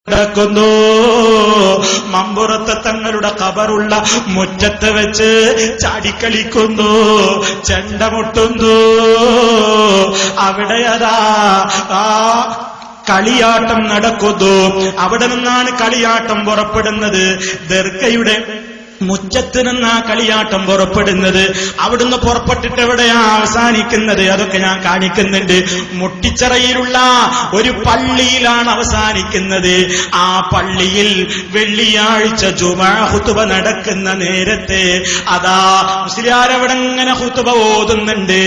നടക്കുന്നു. മമ്പുറത്ത് തങ്ങളുടെ ഖബറുള്ള മുറ്റത്ത് വെച്ച് ചാടിക്കളിക്കുന്നു, ചെണ്ടമുട്ടുന്നു. അവിടെ അതാ കളിയാട്ടം നടക്കുന്നു. അവിടെ നിന്നാണ് കളിയാട്ടം പുറപ്പെടുന്നത്. ദർഗയുടെ മുറ്റത്ത് നിന്നാ കളിയാട്ടം പുറപ്പെടുന്നത്. അവിടുന്ന് പുറപ്പെട്ടിട്ട് എവിടെയാ അവസാനിക്കുന്നത്? അതൊക്കെ ഞാൻ കാണിക്കുന്നുണ്ട്. മുട്ടിച്ചിറയിലുള്ള ഒരു പള്ളിയിലാണ് അവസാനിക്കുന്നത്. ആ പള്ളിയിൽ വെള്ളിയാഴ്ച ജുമുഅ ഖുതുബ നടക്കുന്ന നേരത്തെ അതാ മുസ്ലിയാർ അവിടെ ഇങ്ങനെ ഖുതുബ ഓതുന്നുണ്ട്.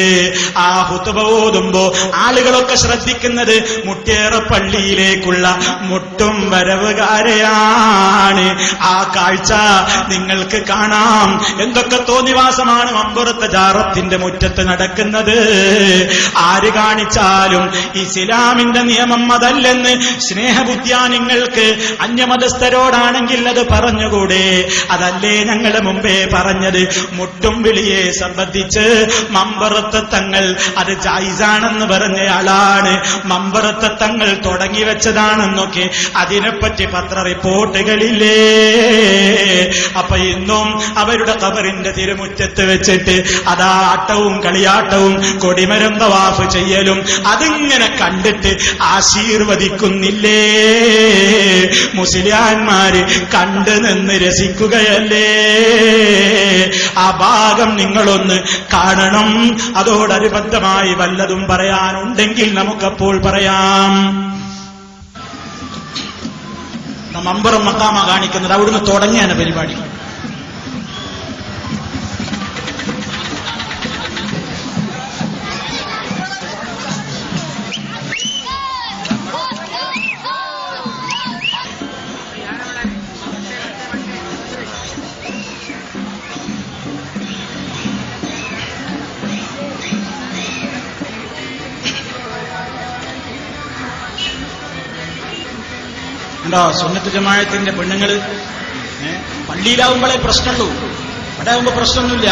ആ ഖുതുബ ഓതുമ്പോ ആളുകളൊക്കെ ശ്രദ്ധിക്കുന്നത് മുട്ടേറ പള്ളിയിലേക്കുള്ള മുട്ടും വരവുകാരെയാണ്. ആ കാഴ്ച നിങ്ങൾക്ക് കാണാം. എന്തൊക്കെ തോന്നിവാസമാണ് മമ്പുറത്തെ ജാറത്തിന്റെ മുറ്റത്ത് നടക്കുന്നത്. ആര് കാണിച്ചാലും ഇസ്ലാമിന്റെ നിയമം അതല്ലെന്ന് സ്നേഹബുദ്ധിയാ നിങ്ങൾക്ക്. അന്യമതസ്ഥരോടാണെങ്കിൽ അത് പറഞ്ഞുകൂടെ? അതല്ലേ ഞങ്ങളുടെ മുമ്പേ പറഞ്ഞത്? മുട്ടും വിളിയെ സംബന്ധിച്ച് മമ്പുറത്തെ തങ്ങൾ അത് ജായിസാണെന്ന് പറഞ്ഞയാളാണ്. മമ്പുറത്തെ തങ്ങൾ തുടങ്ങി വെച്ചതാണെന്നൊക്കെ അതിനെപ്പറ്റി പത്ര റിപ്പോർട്ടുകളില്ലേ? അപ്പൊ ഇന്നും അവരുടെ ഖബറിന്റെ തിരുമുറ്റത്ത് വെച്ചിട്ട് അതാ ആട്ടവും കളിയാട്ടവും കൊടിമരം തവാഫ് ചെയ്യലും അതിങ്ങനെ കണ്ടിട്ട് ആശീർവദിക്കുന്നില്ലേ? മുസ്ലിയാന്മാര് കണ്ടു നിന്ന് രസിക്കുകയല്ലേ? ആ ഭാഗം നിങ്ങളൊന്ന് കാണണം. അതോടനുബന്ധമായി വല്ലതും പറയാനുണ്ടെങ്കിൽ നമുക്കപ്പോൾ പറയാം. മമ്പുറം മഖാമ കാണിക്കുന്നത് അവിടുന്ന് തുടങ്ങിയാണ് പരിപാടി. ഉണ്ടോ? സുന്നത്ത് ജമാഅത്തിന്റെ പെണ്ണുങ്ങള് പള്ളിയിലാവുമ്പോഴേ പ്രശ്നമുള്ളൂ, അവിടെ ആവുമ്പോ പ്രശ്നമൊന്നുമില്ല.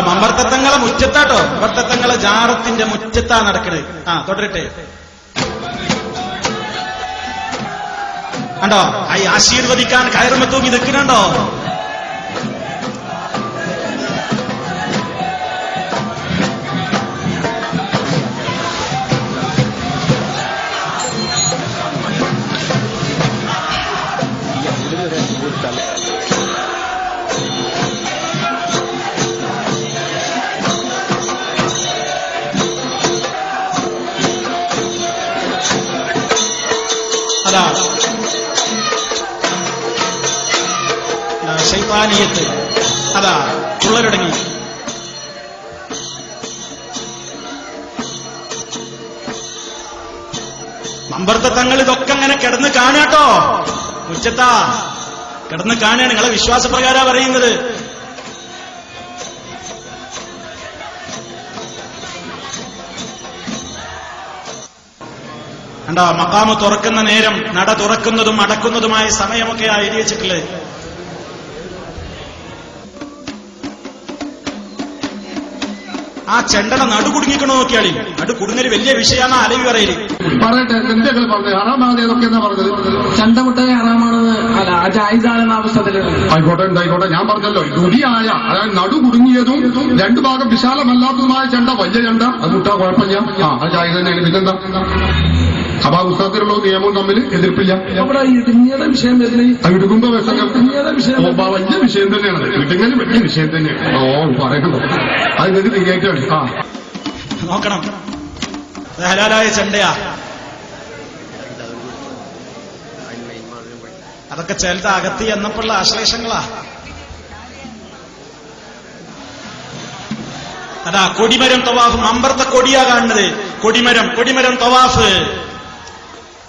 മമ്പർത്തങ്ങളെ മുറ്റത്താട്ടോ, മമ്പർത്തങ്ങളെ ജാറത്തിന്റെ മുറ്റത്താ നടക്കണത്. തുടരട്ടെ. കണ്ടോ? ഈ ആശീർവദിക്കാൻ കയറുമ്പോ തൂങ്ങി നിൽക്കുന്നുണ്ടോ? അതാ ശൈത്താനിയത്ത് അതാ തുള്ളലടങ്ങി. മമ്പർത്തെ തങ്ങൾ ഇതൊക്കെ അങ്ങനെ കിടന്ന് കാണാട്ടോ, മുറ്റത്താ കിടന്ന് കാണാണ്. നിങ്ങളെ വിശ്വാസപ്രകാരം പറയുന്നത്. കണ്ടോ? മഖാമ് തുറക്കുന്ന നേരം, നട തുറക്കുന്നതും അടക്കുന്നതുമായ സമയമൊക്കെയാ എഴുതി വെച്ചിട്ടുള്ളത്. ആ ചെണ്ടട നടു കുടുങ്ങിക്കണോ നോക്കിയാളി. നടു കുടുങ്ങല് വലിയ വിഷയമാണ് അലവി പറയല്. പറയട്ടെ, എന്തൊക്കെ പറഞ്ഞത് ഹറാമാണ് ഏതൊക്കെയെന്നാ പറഞ്ഞത്? ചെണ്ടമുട്ടേ ഹറാമാണെന്ന് അല്ല ജായിസാണെന്ന അവസ്ഥയിലുണ്ട്. ആയിക്കോട്ടെ, എന്തായിക്കോട്ടെ. ഞാൻ പറഞ്ഞല്ലോ, രുടിയായ അതായത് നടു കുടുങ്ങിയതും രണ്ടു ഭാഗം വിശാലമല്ലാത്തതുമായ ചെണ്ട, വലിയ ചെണ്ട, അത് മുട്ടാ കുഴപ്പമില്ല. അത് ജായിസ് തന്നെയാണ്. പിന്നെന്താ? അപ്പൊ ആ പുസ്തകത്തിലുള്ള നിയമവും തമ്മിൽ എതിർപ്പില്ല. അവിടെ ഇടുങ്ങിയുടെ വിഷയം ഇടുകുമ്പോ വിഷം ഇടുങ്ങിയുടെ വിഷയം വലിയ വിഷയം തന്നെയാണ്. ഇടുങ്ങനെ വലിയ വിഷയം തന്നെയാണ്. പറയണ്ടോ? അത് നിങ്ങൾക്ക് തികേറ്റാണ്. നോക്കണം, ഹലാലായ ചെണ്ടയാ. അതൊക്കെ ചിലത് അകത്തി എന്നപ്പോഴുള്ള ആശ്ലേഷങ്ങളാ. അതാ കൊടിമരം തവാഫ്. മമ്പർത്തെ കൊടിയാ കാണുന്നത്. കൊടിമരം തവാഫ്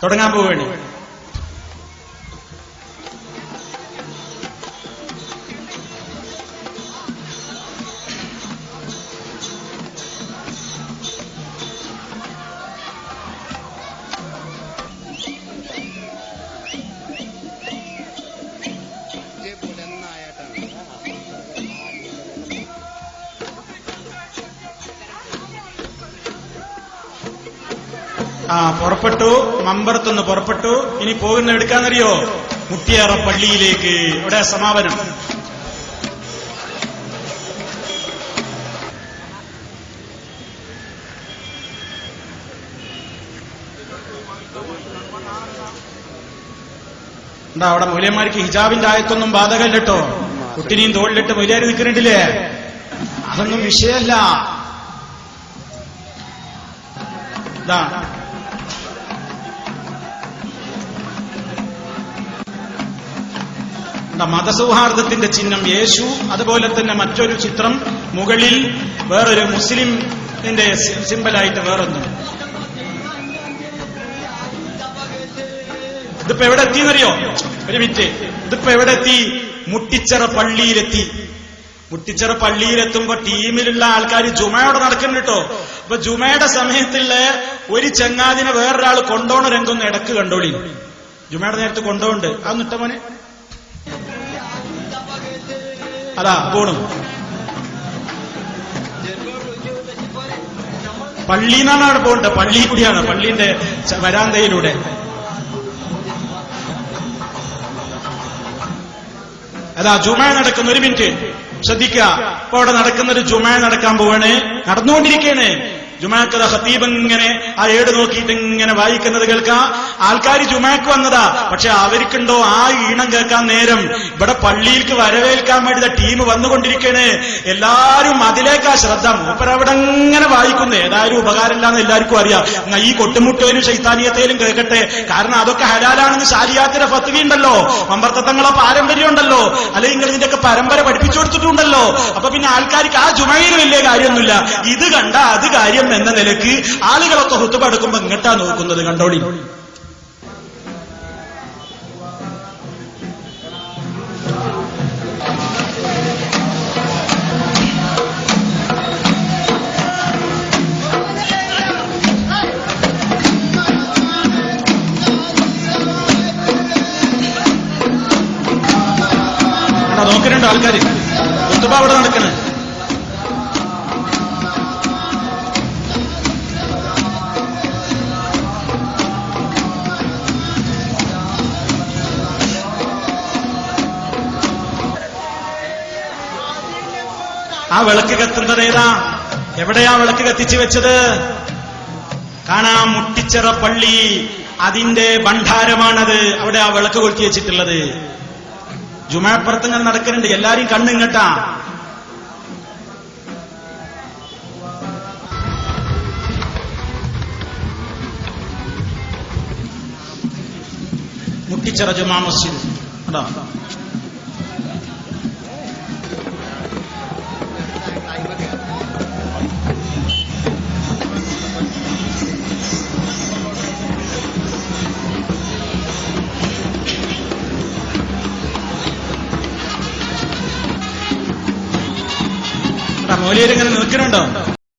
തുടങ്ങാൻ പോവുകയാണ്. പുറപ്പെട്ടു, മമ്പറത്തുനിന്ന് പുറപ്പെട്ടു. ഇനി പോകുന്ന എടുക്കാന്നറിയോ? മുട്ടിയാറ പള്ളിയിലേക്ക്. അവിടെ സമാപനം. എന്താ അവിടെ മൗലന്മാർക്ക് ഹിജാബിന്റെ ആയത്തൊന്നും ബാധകല്ല കേട്ടോ. കുട്ടിനെയും തോളിലിട്ട് മൊയിലാരി നിൽക്കുന്നുണ്ടില്ലേ? അതൊന്നും വിഷയമല്ല. മതസൗഹാർദ്ദത്തിന്റെ ചിഹ്നം യേശു, അതുപോലെ തന്നെ മറ്റൊരു ചിത്രം മുകളിൽ വേറൊരു മുസ്ലിമിന്റെ സിമ്പലായിട്ട് വേറൊന്നും. ഇതിപ്പോ എവിടെ എത്തിയെന്നറിയോ? ഒരു മിനിറ്റ്. ഇതിപ്പോ എവിടെ എത്തി? മുട്ടിച്ചിറ പള്ളിയിലെത്തി. മുട്ടിച്ചിറ പള്ളിയിലെത്തുമ്പോ ടീമിലുള്ള ആൾക്കാർ ജുമയോടെ നടക്കുന്നുണ്ട് കേട്ടോ. അപ്പൊ ജുമയുടെ സമയത്തുള്ള ഒരു ചങ്ങാതിനെ വേറൊരാൾ കൊണ്ടോണ രംഗൊന്ന് ഇടക്ക് കണ്ടോളി. ജുമയുടെ നേരത്ത് കൊണ്ടോണ്ട് അതൊന്ന് ഇട്ട മോനെ. അതാ പോണു. പള്ളിന്നാണ് അവിടെ പോകേണ്ടത്. പള്ളി കൂടിയാണ്, പള്ളിന്റെ വരാന്തയിലൂടെ. അതാ ജുമ നടക്കുന്ന. ഒരു മിനിറ്റ് ശ്രദ്ധിക്കുക. അപ്പൊ അവിടെ നടക്കുന്നൊരു ജുമ നടക്കാൻ പോവാണ്, നടന്നുകൊണ്ടിരിക്കുകയാണ്. ജുമാക്കത ഖതീബ് ഇങ്ങനെ ആ ഏട് നോക്കിയിട്ട് ഇങ്ങനെ വായിക്കുന്നത് കേൾക്കാം. ആൾക്കാർ ജുമാക്ക് വന്നതാ, പക്ഷെ അവർക്കുണ്ടോ ആ ഈണം കേൾക്കാൻ നേരം? ഇവിടെ പള്ളിയിലേക്ക് വരവേൽക്കാൻ വേണ്ടി ടീം വന്നുകൊണ്ടിരിക്കുകയാണ്. എല്ലാരും അതിലേക്കാ ശ്രദ്ധ. മൂപ്പരവിടെ ഇങ്ങനെ വായിക്കുന്നു. ഏതായാലും ഉപകാരമില്ലാന്ന് എല്ലാവർക്കും അറിയാം. ഈ കൊട്ടുമുട്ടയിലും ശൈത്താനിയത്തേലും കേൾക്കട്ടെ. കാരണം അതൊക്കെ ഹലാലാണെന്ന് ശാരിയാത്തിന്റെ ഫത്വ ഉണ്ടല്ലോ, മമ്പർത്തങ്ങളെ പാരമ്പര്യം ഉണ്ടല്ലോ, അല്ലെങ്കിൽ ഇതിന്റെയൊക്കെ പരമ്പര പഠിപ്പിച്ചു കൊടുത്തിട്ടുണ്ടല്ലോ. അപ്പൊ പിന്നെ ആൾക്കാർക്ക് ആ ജുമയിൽ വലിയ കാര്യമൊന്നുമില്ല. ഇത് കണ്ട അത് കാര്യം എന്ന നിലയ്ക്ക് ആളുകളൊക്കെ ഹുതുബ എടുക്കുമ്പോ ഇങ്ങട്ടാ നോക്കുന്നത്. കണ്ടോളി. നോക്കുന്നുണ്ടോ ആൾക്കാർ? ഹുതുബ അവിടെ നടക്കണേ. ആ വിളക്ക് കത്തുന്നത് ഏതാ? എവിടെയാ വിളക്ക് കത്തിച്ചു വെച്ചത്? കാണാം, മുട്ടിച്ചിറ പള്ളി. അതിന്റെ ഭണ്ഡാരമാണത്. അവിടെ ആ വിളക്ക് കൊളുത്തി വെച്ചിട്ടുള്ളത്. ജുമാപ്പുറത്തങ്ങൾ നടക്കുന്നുണ്ട്. എല്ലാരും കണ്ണിങ്ങട്ടാ. മുട്ടിച്ചിറ ജുമാ മസ്ജിദ്. അതാ മൗലിയരിങ്ങനെ നിൽക്കുന്നുണ്ടോ?